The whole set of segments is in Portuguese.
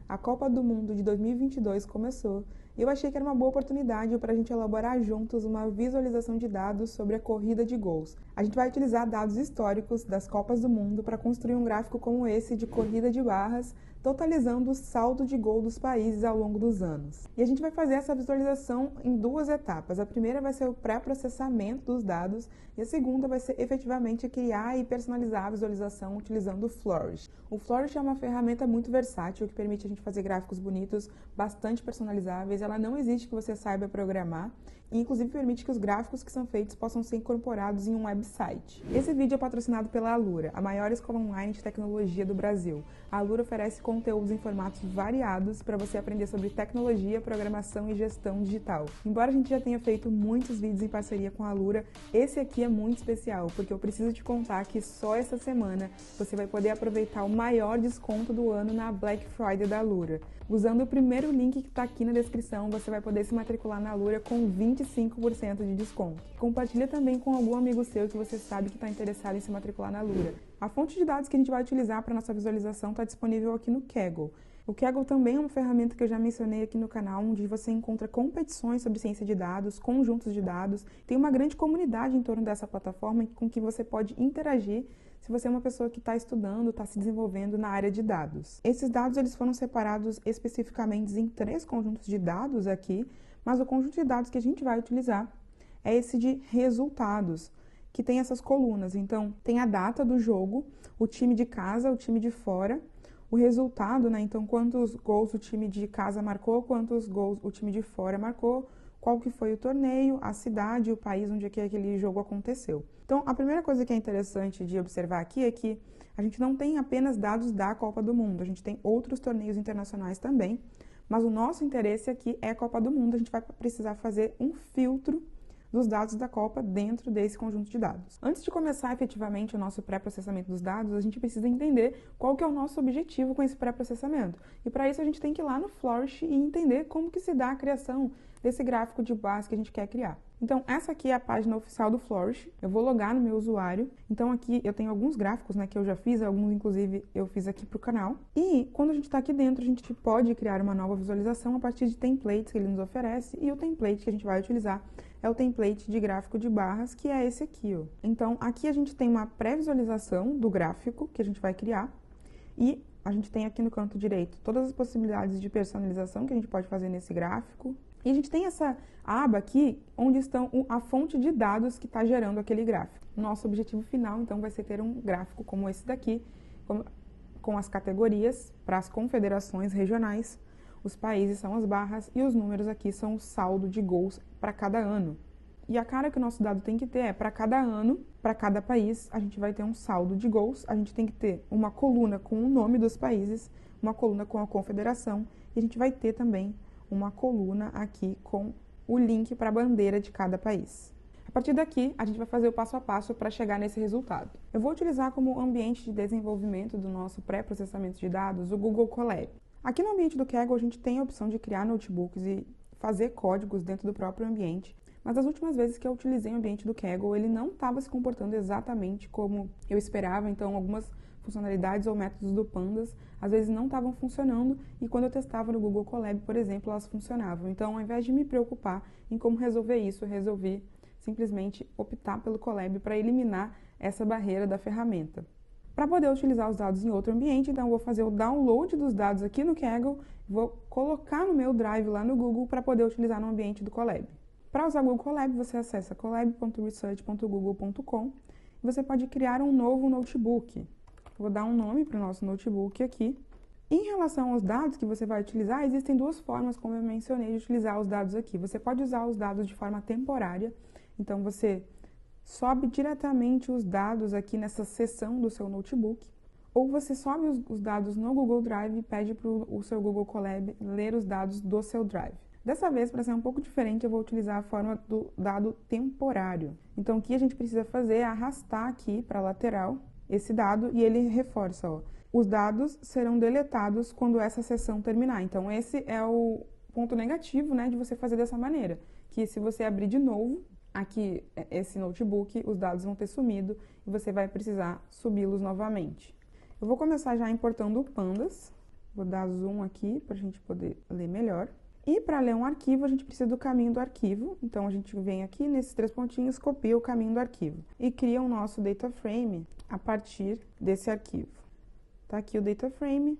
A Copa do Mundo de 2022 começou e eu achei que era uma boa oportunidade para a gente elaborar juntos uma visualização de dados sobre a corrida de gols. A gente vai utilizar dados históricos das Copas do Mundo para construir um gráfico como esse de corrida de barras, totalizando o saldo de gol dos países ao longo dos anos. E a gente vai fazer essa visualização em duas etapas. A primeira vai ser o pré-processamento dos dados e a segunda vai ser efetivamente criar e personalizar a visualização utilizando o Flourish. O Flourish é uma ferramenta muito versátil que permite a gente fazer gráficos bonitos, bastante personalizáveis. Ela não exige que você saiba programar e inclusive permite que os gráficos que são feitos possam ser incorporados em um website. Esse vídeo é patrocinado pela Alura, a maior escola online de tecnologia do Brasil. A Alura oferece conteúdos em formatos variados para você aprender sobre tecnologia, programação e gestão digital. Embora a gente já tenha feito muitos vídeos em parceria com a Alura, esse aqui é muito especial, porque eu preciso te contar que só essa semana você vai poder aproveitar o maior desconto do ano na Black Friday da Alura. Usando o primeiro link que está aqui na descrição, você vai poder se matricular na Alura com 25% de desconto. Compartilha também com algum amigo seu que você sabe que está interessado em se matricular na Alura. A fonte de dados que a gente vai utilizar para nossa visualização está disponível aqui no Kaggle. O Kaggle também é uma ferramenta que eu já mencionei aqui no canal, onde você encontra competições sobre ciência de dados, conjuntos de dados. Tem uma grande comunidade em torno dessa plataforma com que você pode interagir se você é uma pessoa que está estudando, está se desenvolvendo na área de dados. Esses dados eles foram separados especificamente em 3 conjuntos de dados aqui, mas o conjunto de dados que a gente vai utilizar é esse de resultados, que tem essas colunas. Então, tem a data do jogo, o time de casa, o time de fora, o resultado, né? Então, quantos gols o time de casa marcou, quantos gols o time de fora marcou, qual que foi o torneio, a cidade, o país onde aquele jogo aconteceu. Então, a primeira coisa que é interessante de observar aqui é que a gente não tem apenas dados da Copa do Mundo, a gente tem outros torneios internacionais também, mas o nosso interesse aqui é a Copa do Mundo. A gente vai precisar fazer um filtro dos dados da Copa dentro desse conjunto de dados. Antes de começar efetivamente o nosso pré-processamento dos dados, a gente precisa entender qual que é o nosso objetivo com esse pré-processamento. E para isso a gente tem que ir lá no Flourish e entender como que se dá a criação desse gráfico de base que a gente quer criar. Então, essa aqui é a página oficial do Flourish. Eu vou logar no meu usuário. Então, aqui eu tenho alguns gráficos, né, que eu já fiz, alguns inclusive eu fiz aqui para o canal. E quando a gente está aqui dentro, a gente pode criar uma nova visualização a partir de templates que ele nos oferece. E o template que a gente vai utilizar é o template de gráfico de barras, que é esse aqui, ó. Então, aqui a gente tem uma pré-visualização do gráfico que a gente vai criar. E a gente tem aqui no canto direito todas as possibilidades de personalização que a gente pode fazer nesse gráfico. E a gente tem essa aba aqui, onde estão a fonte de dados que está gerando aquele gráfico. Nosso objetivo final, então, vai ser ter um gráfico como esse daqui, com as categorias para as confederações regionais. Os países são as barras e os números aqui são o saldo de gols para cada ano. E a cara que o nosso dado tem que ter é, para cada ano, para cada país, a gente vai ter um saldo de gols, a gente tem que ter uma coluna com o nome dos países, uma coluna com a confederação, e a gente vai ter também uma coluna aqui com o link para a bandeira de cada país. A partir daqui, a gente vai fazer o passo a passo para chegar nesse resultado. Eu vou utilizar como ambiente de desenvolvimento do nosso pré-processamento de dados o Google Colab. Aqui no ambiente do Kaggle, a gente tem a opção de criar notebooks e fazer códigos dentro do próprio ambiente, mas as últimas vezes que eu utilizei o ambiente do Kaggle, ele não estava se comportando exatamente como eu esperava, então algumas funcionalidades ou métodos do Pandas às vezes não estavam funcionando e quando eu testava no Google Colab, por exemplo, elas funcionavam. Então, ao invés de me preocupar em como resolver isso, eu resolvi simplesmente optar pelo Colab para eliminar essa barreira da ferramenta. Para poder utilizar os dados em outro ambiente, então eu vou fazer o download dos dados aqui no Kaggle, vou colocar no meu Drive lá no Google para poder utilizar no ambiente do Colab. Para usar o Google Colab, você acessa colab.research.google.com e você pode criar um novo notebook. Vou dar um nome para o nosso notebook aqui. Em relação aos dados que você vai utilizar, existem duas formas, como eu mencionei, de utilizar os dados aqui. Você pode usar os dados de forma temporária, então você sobe diretamente os dados aqui nessa seção do seu notebook, ou você sobe os dados no Google Drive e pede para o seu Google Colab ler os dados do seu Drive. Dessa vez, para ser um pouco diferente, eu vou utilizar a forma do dado temporário. Então, o que a gente precisa fazer é arrastar aqui para a lateral esse dado e ele reforça, ó. Os dados serão deletados quando essa sessão terminar. Então, esse é o ponto negativo, né, de você fazer dessa maneira. Que se você abrir de novo aqui esse notebook, os dados vão ter sumido e você vai precisar subi-los novamente. Eu vou começar já importando o Pandas. Vou dar zoom aqui para a gente poder ler melhor. E para ler um arquivo, a gente precisa do caminho do arquivo. Então, a gente vem aqui nesses 3 pontinhos, copia o caminho do arquivo e cria o nosso data frame a partir desse arquivo. Tá aqui o data frame.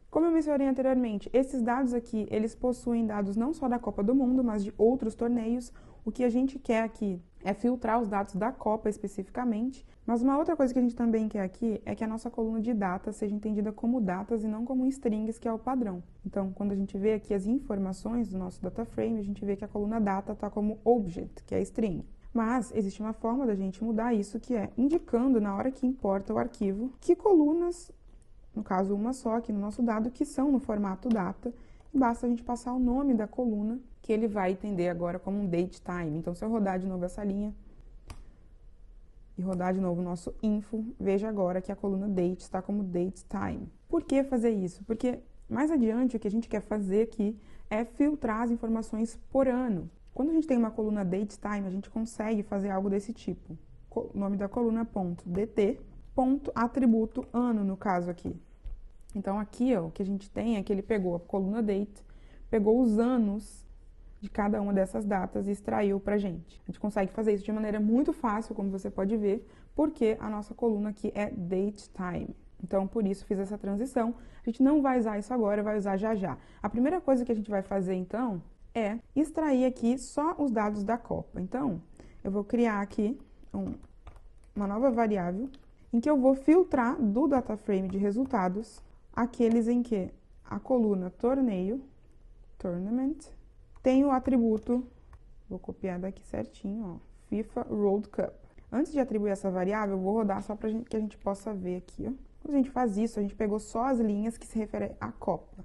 Como eu mencionei anteriormente, esses dados aqui, eles possuem dados não só da Copa do Mundo, mas de outros torneios. O que a gente quer aqui é filtrar os dados da Copa especificamente, mas uma outra coisa que a gente também quer aqui é que a nossa coluna de data seja entendida como datas e não como strings, que é o padrão. Então, quando a gente vê aqui as informações do nosso data frame, a gente vê que a coluna data está como object, que é string. Mas existe uma forma da gente mudar isso, que é indicando na hora que importa o arquivo que colunas, no caso uma só aqui no nosso dado, que são no formato data, e basta a gente passar o nome da coluna, que ele vai entender agora como um date time. Então, se eu rodar de novo essa linha e rodar de novo o nosso info, veja agora que a coluna date está como date time. Por que fazer isso? Porque mais adiante o que a gente quer fazer aqui é filtrar as informações por ano. Quando a gente tem uma coluna date time, a gente consegue fazer algo desse tipo. O nome da coluna .dt, atributo ano, no caso aqui. Então, aqui, ó, o que a gente tem é que ele pegou a coluna date, pegou os anos de cada uma dessas datas e extraiu pra gente. A gente consegue fazer isso de maneira muito fácil, como você pode ver, porque a nossa coluna aqui é date time. Então, por isso, fiz essa transição. A gente não vai usar isso agora, vai usar já já. A primeira coisa que a gente vai fazer, então, é extrair aqui só os dados da Copa. Então, eu vou criar aqui uma nova variável em que eu vou filtrar do data frame de resultados aqueles em que a coluna torneio, tournament, tem o atributo, vou copiar daqui certinho, ó, FIFA World Cup. Antes de atribuir essa variável, eu vou rodar só para que a gente possa ver aqui, ó. Quando a gente faz isso, a gente pegou só as linhas que se referem à Copa.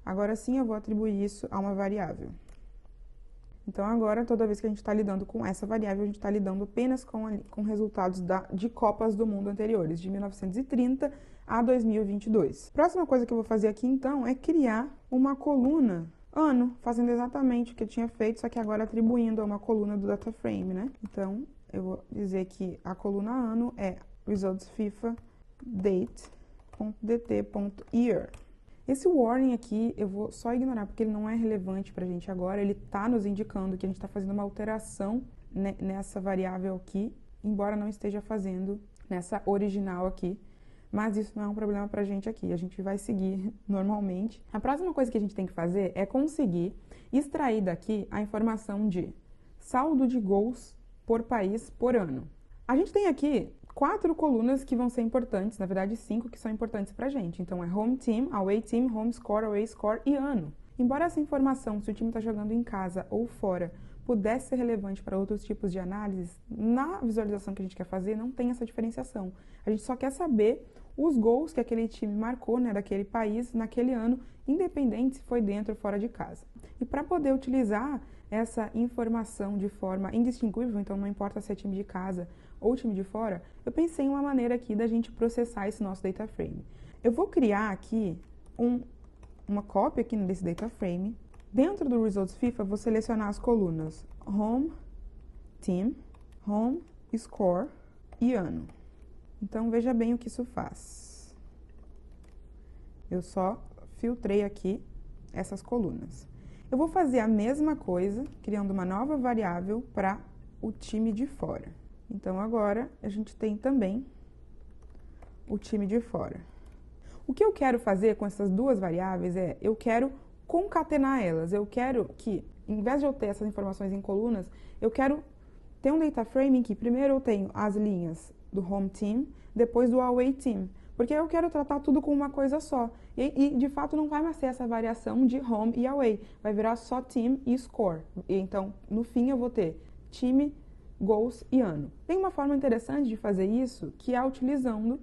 Agora sim, eu vou atribuir isso a uma variável. Então, agora, toda vez que a gente está lidando com essa variável, a gente está lidando apenas com resultados de Copas do Mundo anteriores, de 1930 a 2022. Próxima coisa que eu vou fazer aqui, então, é criar uma coluna ano, fazendo exatamente o que eu tinha feito, só que agora atribuindo a uma coluna do data frame, né? Então, eu vou dizer que a coluna ano é results FIFA date.dt.year. Esse warning aqui eu vou só ignorar, porque ele não é relevante pra gente agora. Ele tá nos indicando que a gente está fazendo uma alteração nessa variável aqui, embora não esteja fazendo nessa original aqui. Mas isso não é um problema pra gente aqui, a gente vai seguir normalmente. A próxima coisa que a gente tem que fazer é conseguir extrair daqui a informação de saldo de gols por país por ano. A gente tem aqui 4 colunas que vão ser importantes, na verdade 5 que são importantes pra gente. Então, é home team, away team, home score, away score e ano. Embora essa informação, se o time está jogando em casa ou fora, pudesse ser relevante para outros tipos de análises, na visualização que a gente quer fazer, não tem essa diferenciação. A gente só quer saber os gols que aquele time marcou, né, daquele país, naquele ano, independente se foi dentro ou fora de casa. E para poder utilizar essa informação de forma indistinguível, então não importa se é time de casa ou time de fora, eu pensei em uma maneira aqui da gente processar esse nosso data frame. Eu vou criar aqui uma cópia aqui desse data frame. Dentro do Results FIFA, vou selecionar as colunas Home, Team, Home, Score e Ano. Então, veja bem o que isso faz. Eu só filtrei aqui essas colunas. Eu vou fazer a mesma coisa, criando uma nova variável para o time de fora. Então, agora, a gente tem também o time de fora. O que eu quero fazer com essas duas variáveis é, eu quero concatenar elas. Eu quero que, em vez de eu ter essas informações em colunas, eu quero ter um data frame em que primeiro eu tenho as linhas do home team, depois do away team. Porque eu quero tratar tudo com uma coisa só. E de fato, não vai mais ser essa variação de home e away. Vai virar só team e score. E, então, no fim, eu vou ter time, gols e ano. Tem uma forma interessante de fazer isso, que é utilizando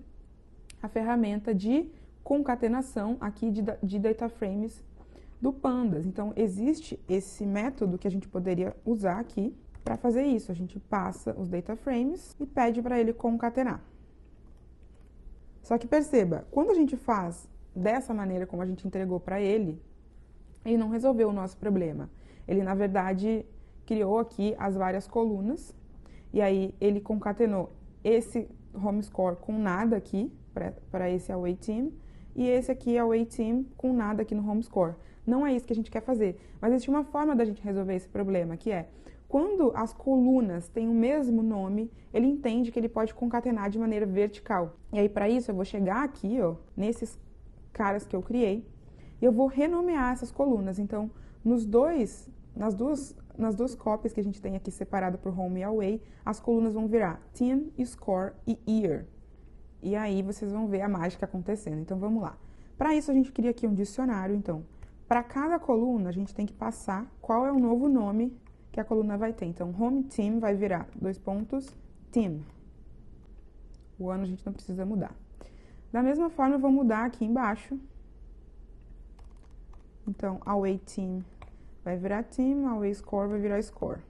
a ferramenta de concatenação aqui de data frames do Pandas. Então, existe esse método que a gente poderia usar aqui para fazer isso. A gente passa os data frames e pede para ele concatenar. Só que perceba, quando a gente faz dessa maneira como a gente entregou para ele, ele não resolveu o nosso problema. Ele, na verdade, criou aqui as várias colunas e aí ele concatenou esse home score com nada aqui para esse away team e esse aqui é o A-Team com nada aqui no home score. Não é isso que a gente quer fazer, mas existe uma forma da gente resolver esse problema, que é, quando as colunas têm o mesmo nome, ele entende que ele pode concatenar de maneira vertical. E aí, para isso, eu vou chegar aqui, ó, nesses caras que eu criei, e eu vou renomear essas colunas. Então, nas duas cópias que a gente tem aqui separado por home e away, as colunas vão virar team, score e year. E aí vocês vão ver a mágica acontecendo. Então vamos lá. Para isso a gente cria aqui um dicionário. Então, para cada coluna a gente tem que passar qual é o novo nome que a coluna vai ter. Então, home team vai virar team. O ano a gente não precisa mudar. Da mesma forma, eu vou mudar aqui embaixo. Então, away team vai virar team, away score vai virar score.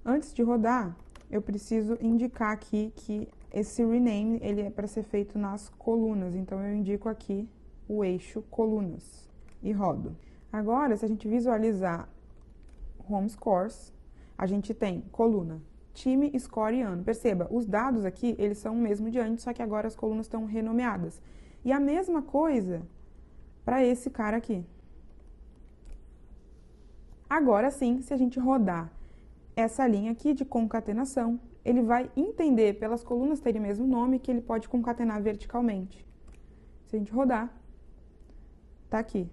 Antes de rodar, eu preciso indicar aqui que esse rename ele é para ser feito nas colunas. Então, eu indico aqui o eixo colunas e rodo. Agora, se a gente visualizar home scores, a gente tem coluna, time, score e ano. Perceba, os dados aqui, eles são o mesmo de antes, só que agora as colunas estão renomeadas. E a mesma coisa para esse cara aqui. Agora sim, se a gente rodar essa linha aqui de concatenação, ele vai entender, pelas colunas terem o mesmo nome, que ele pode concatenar verticalmente. Se a gente rodar, tá aqui.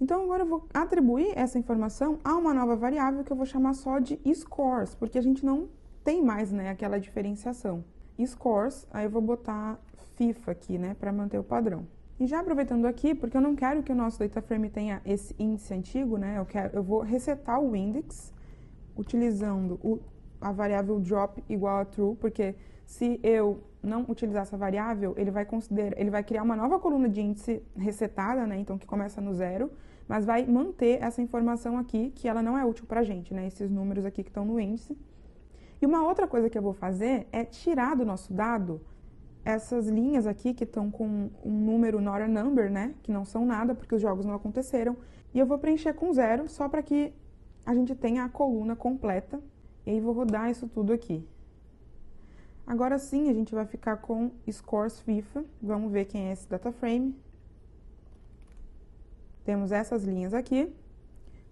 Então, agora eu vou atribuir essa informação a uma nova variável que eu vou chamar só de scores, porque a gente não tem mais, né, aquela diferenciação. Scores, aí eu vou botar FIFA aqui, né, para manter o padrão. E já aproveitando aqui, porque eu não quero que o nosso data frame tenha esse índice antigo, né, eu vou resetar o index, utilizando a variável drop igual a true, porque se eu não utilizar essa variável, ele vai criar uma nova coluna de índice resetada, né, então que começa no 0, mas vai manter essa informação aqui, que ela não é útil pra gente, né, esses números aqui que estão no índice. E uma outra coisa que eu vou fazer é tirar do nosso dado essas linhas aqui que estão com um número not a number, né, que não são nada, porque os jogos não aconteceram, e eu vou preencher com 0, só para que a gente tenha a coluna completa, e aí vou rodar isso tudo aqui. Agora sim, a gente vai ficar com Scores FIFA, vamos ver quem é esse data frame. Temos essas linhas aqui,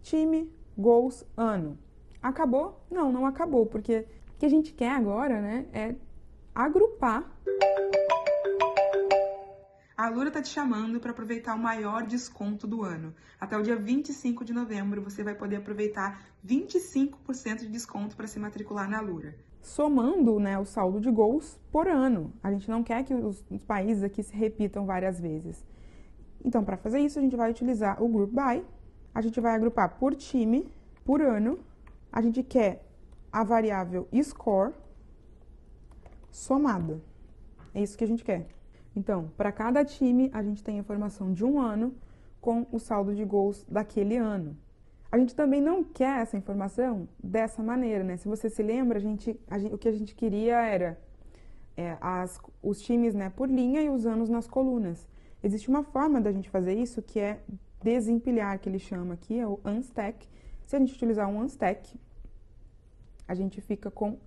time, goals, ano. Acabou? Não, não acabou, porque o que a gente quer agora, né, é agrupar. A Alura está te chamando para aproveitar o maior desconto do ano. Até o dia 25 de novembro, você vai poder aproveitar 25% de desconto para se matricular na Alura. Somando, né, o saldo de gols por ano. A gente não quer que os países aqui se repitam várias vezes. Então, para fazer isso, a gente vai utilizar o Group By. A gente vai agrupar por time, por ano. A gente quer a variável score somada. É isso que a gente quer. Então, para cada time, a gente tem a informação de um ano com o saldo de gols daquele ano. A gente também não quer essa informação dessa maneira, né? Se você se lembra, o que a gente queria era os times, né, por linha e os anos nas colunas. Existe uma forma da gente fazer isso que é desempilhar, que ele chama aqui, é o unstack. Se a gente utilizar um unstack, a gente fica com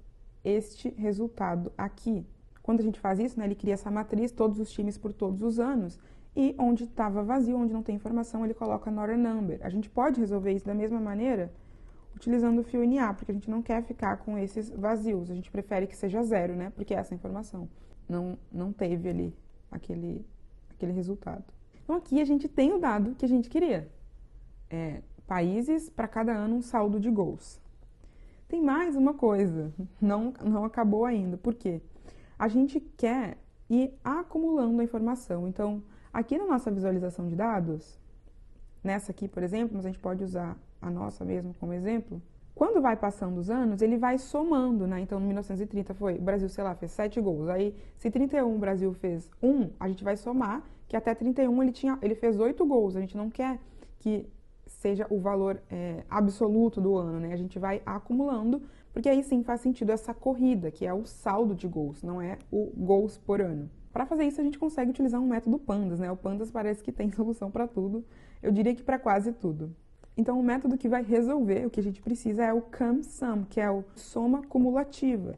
este resultado aqui. Quando a gente faz isso, né, ele cria essa matriz, todos os times por todos os anos, e onde estava vazio, onde não tem informação, ele coloca not a number. A gente pode resolver isso da mesma maneira utilizando o fio NA, porque a gente não quer ficar com esses vazios. A gente prefere que seja 0, né, porque essa informação não teve ali aquele resultado. Então, aqui a gente tem o dado que a gente queria. Países, para cada ano, um saldo de gols. Tem mais uma coisa, não acabou ainda. Por quê? A gente quer ir acumulando a informação. Então, aqui na nossa visualização de dados, nessa aqui, por exemplo, mas a gente pode usar a nossa mesmo como exemplo, quando vai passando os anos, ele vai somando, né? Então, em 1930 o Brasil, sei lá, fez 7 gols. Aí, se 31 o Brasil fez 1, a gente vai somar que até 31 ele fez 8 gols. A gente não quer que seja o valor absoluto do ano, né? A gente vai acumulando, porque aí sim faz sentido essa corrida, que é o saldo de gols, não é o gols por ano. Para fazer isso, a gente consegue utilizar um método Pandas, né? O Pandas parece que tem solução para tudo, eu diria que para quase tudo. Então, o método que vai resolver o que a gente precisa é o CumSum, que é o soma cumulativa.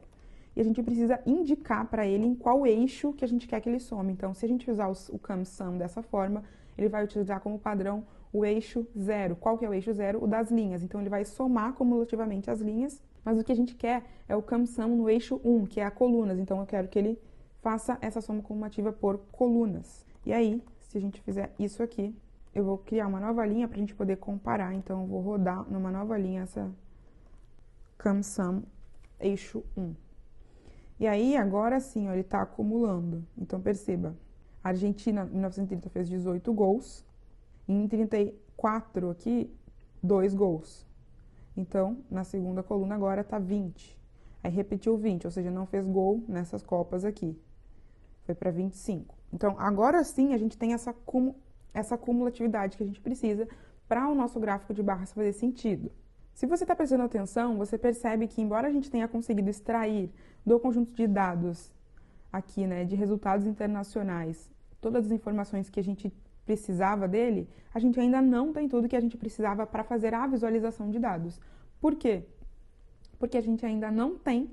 e a gente precisa indicar para ele em qual eixo que a gente quer que ele some. Então, se a gente usar o CumSum dessa forma, ele vai utilizar como padrão o eixo 0. Qual que é o eixo 0? O das linhas. Então, ele vai somar cumulativamente as linhas, mas o que a gente quer é o CumSum no eixo 1, que é a colunas. Então, eu quero que ele faça essa soma cumulativa por colunas. E aí, se a gente fizer isso aqui, eu vou criar uma nova linha para a gente poder comparar. Então, eu vou rodar numa nova linha essa CumSum eixo 1. E aí, agora sim, ó, ele está acumulando. Então, perceba, a Argentina, em 1930, fez 18 gols. E em 34 aqui, 2 gols. Então, na segunda coluna agora está 20. Aí, repetiu 20, ou seja, não fez gol nessas Copas aqui. Foi para 25. Então, agora sim, a gente tem essa cumulatividade que a gente precisa para o nosso gráfico de barras fazer sentido. Se você está prestando atenção, você percebe que, embora a gente tenha conseguido extrair do conjunto de dados aqui, né, de resultados internacionais, todas as informações que a gente precisava dele, a gente ainda não tem tudo que a gente precisava para fazer a visualização de dados. Por quê? Porque a gente ainda não tem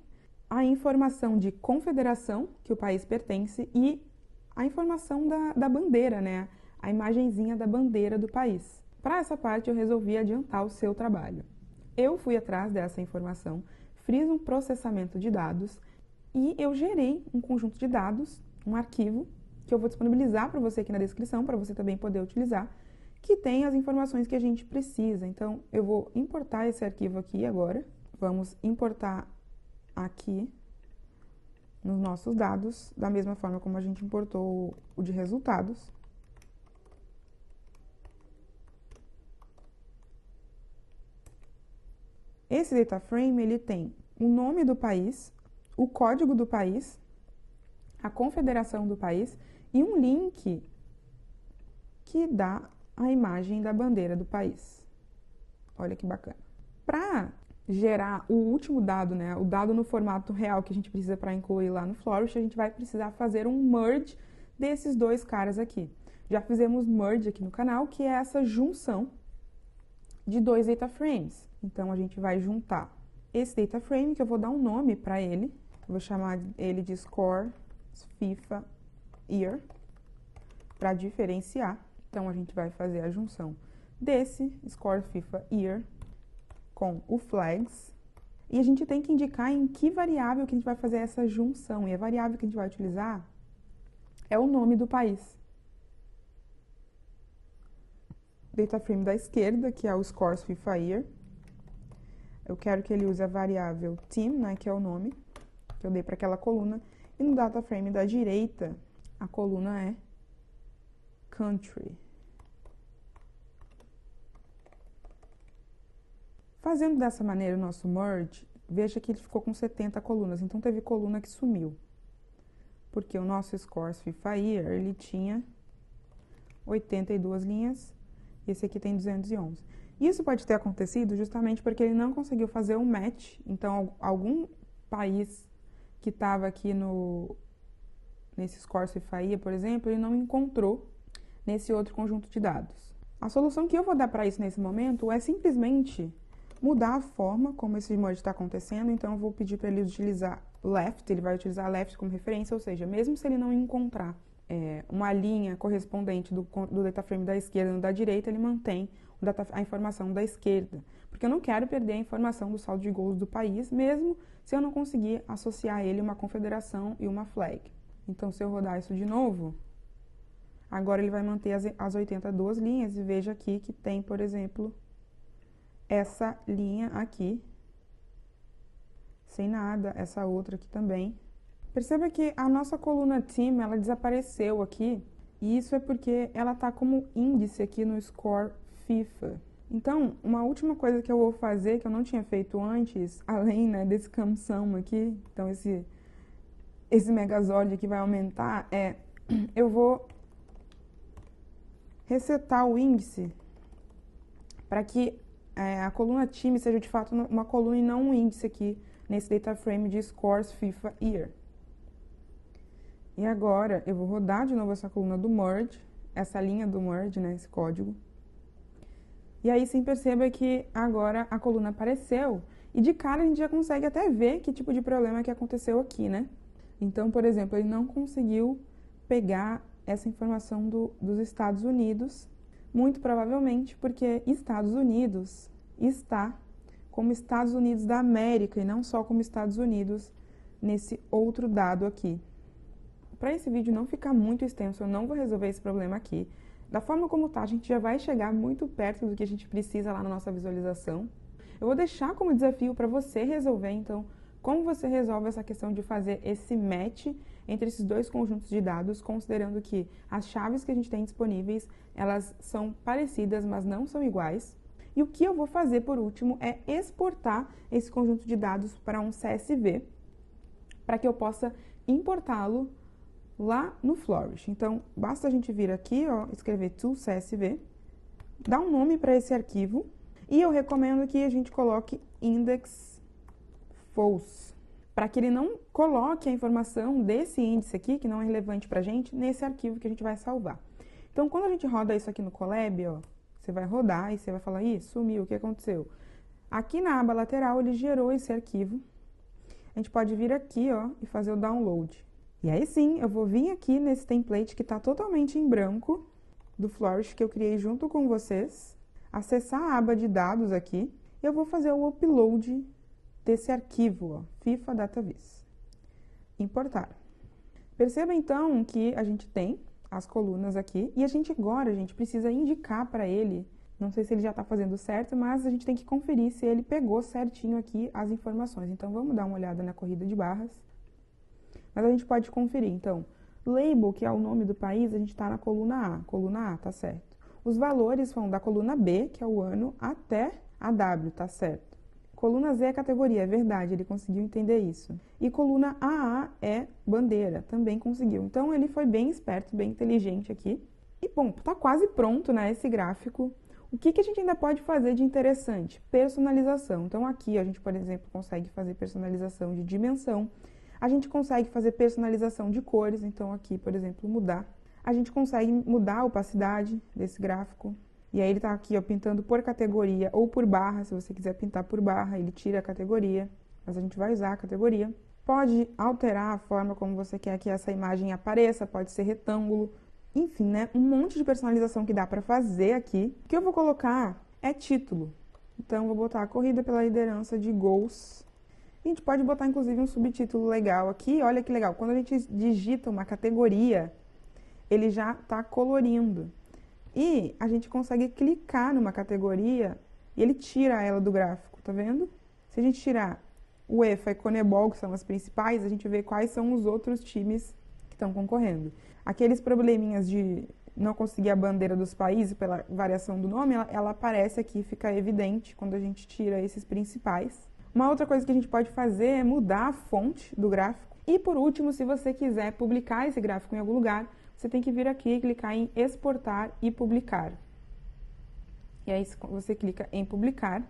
a informação de confederação que o país pertence e a informação da bandeira, né, a imagenzinha da bandeira do país. Para essa parte, eu resolvi adiantar o seu trabalho. Eu fui atrás dessa informação, fiz um processamento de dados e eu gerei um conjunto de dados, um arquivo, que eu vou disponibilizar para você aqui na descrição, para você também poder utilizar, que tem as informações que a gente precisa. Então, eu vou importar esse arquivo aqui agora. Vamos importar aqui nos nossos dados, da mesma forma como a gente importou o de resultados. Esse data frame, ele tem o nome do país, o código do país, a confederação do país e um link que dá a imagem da bandeira do país. Olha que bacana. Para gerar o último dado, né, o dado no formato real que a gente precisa para incluir lá no Flourish, a gente vai precisar fazer um merge desses dois caras aqui. Já fizemos merge aqui no canal, que é essa junção de dois data frames. Então, a gente vai juntar esse data frame, que eu vou dar um nome para ele. Eu vou chamar ele de Scores FIFA Year, para diferenciar. Então, a gente vai fazer a junção desse Scores FIFA Year com o Flags. E a gente tem que indicar em que variável que a gente vai fazer essa junção. E a variável que a gente vai utilizar é o nome do país. Data frame da esquerda, que é o Scores FIFA Year. Eu quero que ele use a variável team, né, que é o nome que eu dei para aquela coluna. E no data frame da direita, a coluna é country. Fazendo dessa maneira o nosso merge, veja que ele ficou com 70 colunas. Então, teve coluna que sumiu. Porque o nosso Scores FIFA Year, ele tinha 82 linhas. E esse aqui tem 211. Isso pode ter acontecido justamente porque ele não conseguiu fazer um match. Então, algum país que estava aqui nesse Scores FIFA Year, por exemplo, ele não encontrou nesse outro conjunto de dados. A solução que eu vou dar para isso nesse momento é simplesmente mudar a forma como esse merge está acontecendo. Então, eu vou pedir para ele utilizar left, ele vai utilizar left como referência, ou seja, mesmo se ele não encontrar uma linha correspondente do data frame da esquerda no da direita, ele mantém a informação da esquerda. Porque eu não quero perder a informação do saldo de gols do país, mesmo se eu não conseguir associar ele uma confederação e uma flag. Então, se eu rodar isso de novo, agora ele vai manter as 82 linhas e veja aqui que tem, por exemplo, essa linha aqui, sem nada, essa outra aqui também. Perceba que a nossa coluna team, ela desapareceu aqui, e isso é porque ela está como índice aqui no Score FIFA. Então, uma última coisa que eu vou fazer, que eu não tinha feito antes, além, né, desse CumSum aqui, então esse Megazord aqui vai aumentar, eu vou resetar o índice para que a coluna team seja de fato uma coluna e não um índice aqui nesse data frame de Scores FIFA Year. E agora, eu vou rodar de novo essa coluna do merge, essa linha do merge, né, esse código. E aí, sim, perceba que agora a coluna apareceu E de cara a gente já consegue até ver que tipo de problema que aconteceu aqui, né? Então, por exemplo, ele não conseguiu pegar essa informação dos Estados Unidos, muito provavelmente porque Estados Unidos está como Estados Unidos da América e não só como Estados Unidos nesse outro dado aqui. Para esse vídeo não ficar muito extenso, eu não vou resolver esse problema aqui. Da forma como tá, a gente já vai chegar muito perto do que a gente precisa lá na nossa visualização. Eu vou deixar como desafio para você resolver, então, como você resolve essa questão de fazer esse match entre esses dois conjuntos de dados, considerando que as chaves que a gente tem disponíveis, elas são parecidas, mas não são iguais. E o que eu vou fazer, por último, é exportar esse conjunto de dados para um CSV, para que eu possa importá-lo lá no Flourish. Então, basta a gente vir aqui, ó, escrever to CSV, dar um nome para esse arquivo, e eu recomendo que a gente coloque index false, para que ele não coloque a informação desse índice aqui, que não é relevante para a gente, nesse arquivo que a gente vai salvar. Então, quando a gente roda isso aqui no Colab, ó, você vai rodar e você vai falar, ih, sumiu, o que aconteceu? Aqui na aba lateral, ele gerou esse arquivo. A gente pode vir aqui, ó, e fazer o download. E aí sim, eu vou vir aqui nesse template que está totalmente em branco, do Flourish, que eu criei junto com vocês, acessar a aba de dados aqui, e eu vou fazer o upload desse arquivo, ó, FIFA DataVis. Importar. Perceba então que a gente tem as colunas aqui, e a gente agora, precisa indicar para ele, não sei se ele já está fazendo certo, mas a gente tem que conferir se ele pegou certinho aqui as informações. Então, vamos dar uma olhada na corrida de barras. Mas a gente pode conferir, então, label, que é o nome do país, a gente está na coluna A, tá certo. Os valores vão da coluna B, que é o ano, até a W, tá certo. Coluna Z é categoria, é verdade, ele conseguiu entender isso. E coluna AA é bandeira, também conseguiu. Então, ele foi bem esperto, bem inteligente aqui. E, bom, tá quase pronto, né, esse gráfico. O que a gente ainda pode fazer de interessante? Personalização. Então, aqui a gente, por exemplo, consegue fazer personalização de dimensão. A gente consegue fazer personalização de cores, então aqui, por exemplo, mudar. A gente consegue mudar a opacidade desse gráfico. E aí ele está aqui, ó, pintando por categoria ou por barra. Se você quiser pintar por barra, ele tira a categoria, mas a gente vai usar a categoria. Pode alterar a forma como você quer que essa imagem apareça, pode ser retângulo. Enfim, né? Um monte de personalização que dá para fazer aqui. O que eu vou colocar é título. Então, eu vou botar a corrida pela liderança de gols. A gente pode botar, inclusive, um subtítulo legal aqui. Olha que legal. Quando a gente digita uma categoria, ele já está colorindo. E a gente consegue clicar numa categoria e ele tira ela do gráfico, tá vendo? Se a gente tirar UEFA e Conebol, que são as principais, a gente vê quais são os outros times que estão concorrendo. Aqueles probleminhas de não conseguir a bandeira dos países pela variação do nome, ela aparece aqui, fica evidente quando a gente tira esses principais. Uma outra coisa que a gente pode fazer é mudar a fonte do gráfico. E por último, se você quiser publicar esse gráfico em algum lugar, você tem que vir aqui e clicar em exportar e publicar. E aí você clica em publicar.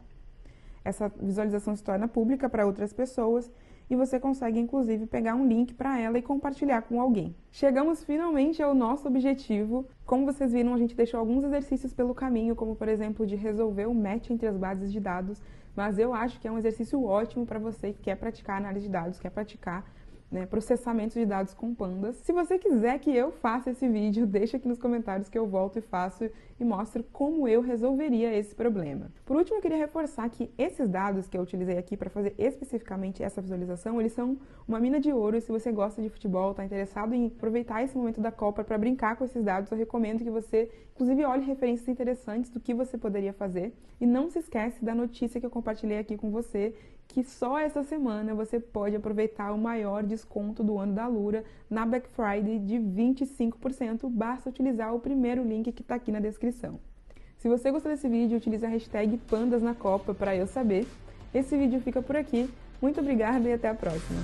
Essa visualização se torna pública para outras pessoas e você consegue, inclusive, pegar um link para ela e compartilhar com alguém. Chegamos finalmente ao nosso objetivo. Como vocês viram, a gente deixou alguns exercícios pelo caminho, como, por exemplo, de resolver o match entre as bases de dados, mas eu acho que é um exercício ótimo para você que quer praticar análise de dados, quer praticar processamento de dados com pandas. Se você quiser que eu faça esse vídeo, deixa aqui nos comentários que eu volto e faço e mostro como eu resolveria esse problema. Por último, eu queria reforçar que esses dados que eu utilizei aqui para fazer especificamente essa visualização, eles são uma mina de ouro. E se você gosta de futebol, está interessado em aproveitar esse momento da Copa para brincar com esses dados, eu recomendo que você, inclusive, olhe referências interessantes do que você poderia fazer. E não se esquece da notícia que eu compartilhei aqui com você, que só essa semana você pode aproveitar o maior desconto do ano da Alura na Black Friday de 25%, basta utilizar o primeiro link que está aqui na descrição. Se você gostou desse vídeo, utilize a hashtag PandasNaCopa para eu saber. Esse vídeo fica por aqui. Muito obrigada e até a próxima!